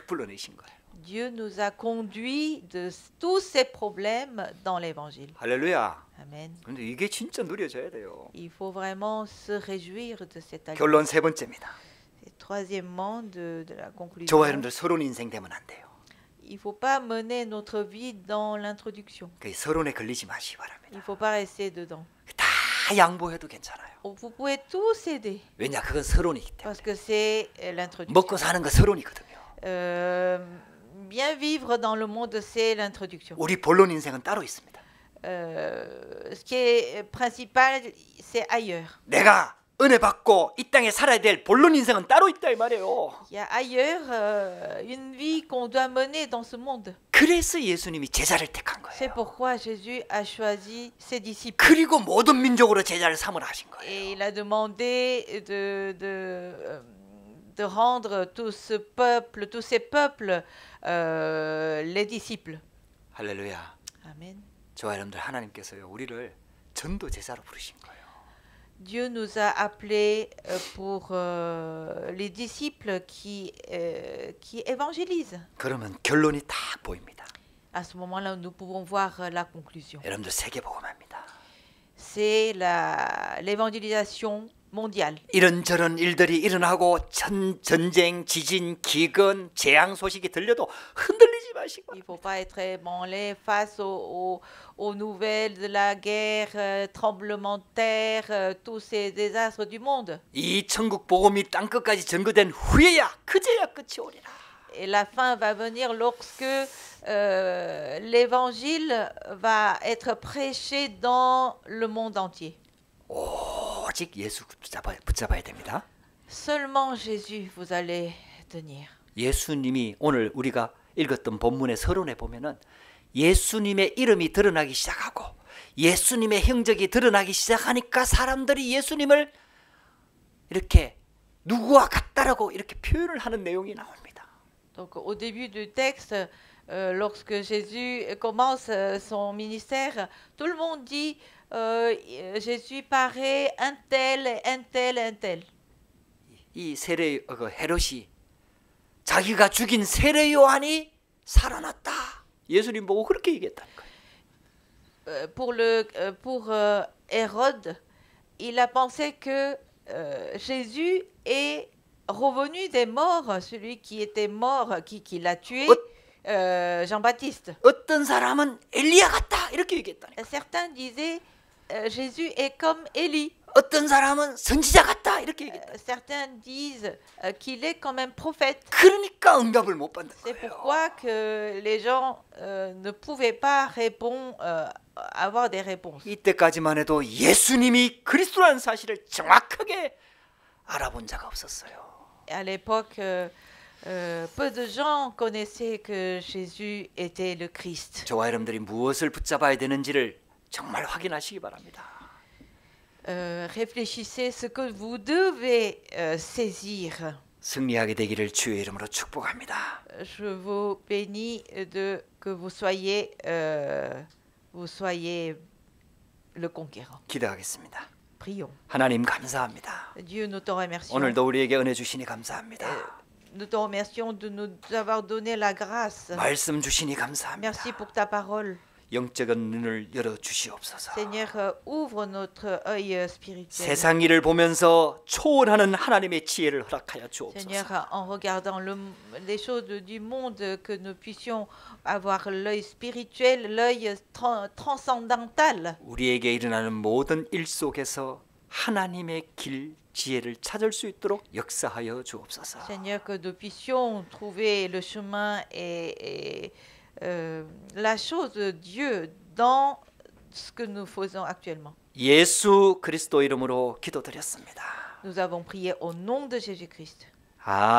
불러내신 거예요. Dieu nous a conduits de tous ces problèmes dans l'évangile. 할렐루야. Amen. 근데 이게 진짜 누려져야 돼요. Il faut vraiment se réjouir de cette alliance. 결론 세 번째입니다. Et troisièmement, de la conclusion, 저와 여러분들 서론 인생 되면 안 돼요. il ne faut pas mener notre vie dans l'introduction. 그 서론에 걸리지 마시기 바랍니다. Il ne faut pas rester dedans. 다 양보해도 괜찮아요. Vous pouvez tout céder 왜냐 그건 서론이기 때문에. parce que c'est l'introduction. 먹고 사는 거 서론이거든요. Bien vivre dans le monde, c'est l'introduction. 우리 본론 인생은 따로 있습니다. Ce qui est principal, c'est ailleurs. 내가 은혜 받고 이 땅에 살아야 될 본론 인생은 따로 있다 이 말이에요. Il y a ailleurs une vie qu'on doit mener dans ce monde. 그래서 예수님이 제자를 택한 C'est 거예요. pourquoi Jésus a choisi ses disciples. 그리고 모든 민족으로 제자를 삼으라 하신 Et 거예요. il a demandé de rendre tous ces peuples les disciples. 할렐루야. Amen. 저와 여러분들 하나님께서요 우리를 전도 제자로 부르신 거예요. Dieu nous a appelés pour les disciples qui évangélisent. 그러면 결론이 딱 보입니다. À ce moment-là, nous pouvons voir la conclusion. 여러분들 세계복음화입니다. C'est l'évangélisation mondiale. 이런저런 일들이 일어나고 전쟁, 지진, 기근, 재앙 소식이 들려도 흔들리지 마시고 Il ne faut pas être ébranlé face aux nouvelles de la guerre, tremblements de terre, tous ces désastres du monde. 이 천국 복음이 땅끝까지 전거된 후에야 그제야 끝이 오리라. Et la fin va venir lorsque l'évangile va être prêché dans le monde entier. 오직 예수 붙잡아야 됩니다. Seulement Jésus vous allez tenir. 예수님이 오늘 우리가 읽었던 본문의 서론에 보면은 예수님의 이름이 드러나기 시작하고 예수님의 행적이 드러나기 시작하니까 사람들이 예수님을 이렇게 누구와 같다라고 이렇게 표현을 하는 내용이 나옵니다. Donc au début du texte, lorsque Jésus commence son ministère, tout le monde dit Jésus paraît un tel, un tel, un tel. 이 헤롯이 자기가 죽인 세례 요한이 살아났다. 예수님 보고 그렇게 얘기했다는 거예요. Pour Hérode, il a pensé que Jésus est revenu des morts, celui qui était mort, qui l'a tué, Jean-Baptiste. 어떤 사람은 엘리야 같다 이렇게 얘기했다는 거예요. Certains disaient Jésus est comme Élie. 어떤 사람은 선지자 같다 이렇게 얘기했다. Certains disent qu'il est comme un prophète. 그러니까 응답을 못 받는 C'est 거예요. pourquoi que les gens ne pouvaient pas avoir des réponses. 이때까지만 해도 예수님이 그리스도라는 사실을 정확하게 알아본 자가 없었어요. À l'époque, peu de gens connaissaient que Jésus était le Christ. 저와 여러분들이 무엇을 붙잡아야 되는지를 정말 확인하시기 바랍니다. Réfléchissez ce que vous devez saisir. 승리하게 되기를 주의 이름으로 축복합니다. Je vous bénis que vous soyez le conquérant. 기도하겠습니다. Prions. 하나님 감사합니다. Dieu, nous te remercions. 오늘도 우리에게 은혜 주시니 감사합니다. Nous te remercions de nous avoir donné la grâce. 말씀 주시니 감사합니다. Merci pour ta parole. 영적인 눈을 열어 주시옵소서. Seigneur, ouvre notre œil spirituel. 세상 일을 보면서 초월하는 하나님의 지혜를 허락하여 Seigneur, 주옵소서. en regardant les choses du monde, que nous puissions avoir l'œil spirituel, l'œil transcendantal. 우리에게 일어나는 모든 일 속에서 하나님의 길, 지혜를 찾을 수 있도록 역사하여 주옵소서. Seigneur, que nous puissions trouver le chemin et la chose de Dieu dans ce que nous faisons actuellement. 예수 그리스도 이름으로 기도드렸습니다. Nous avons prié au nom de Jésus-Christ. 아멘.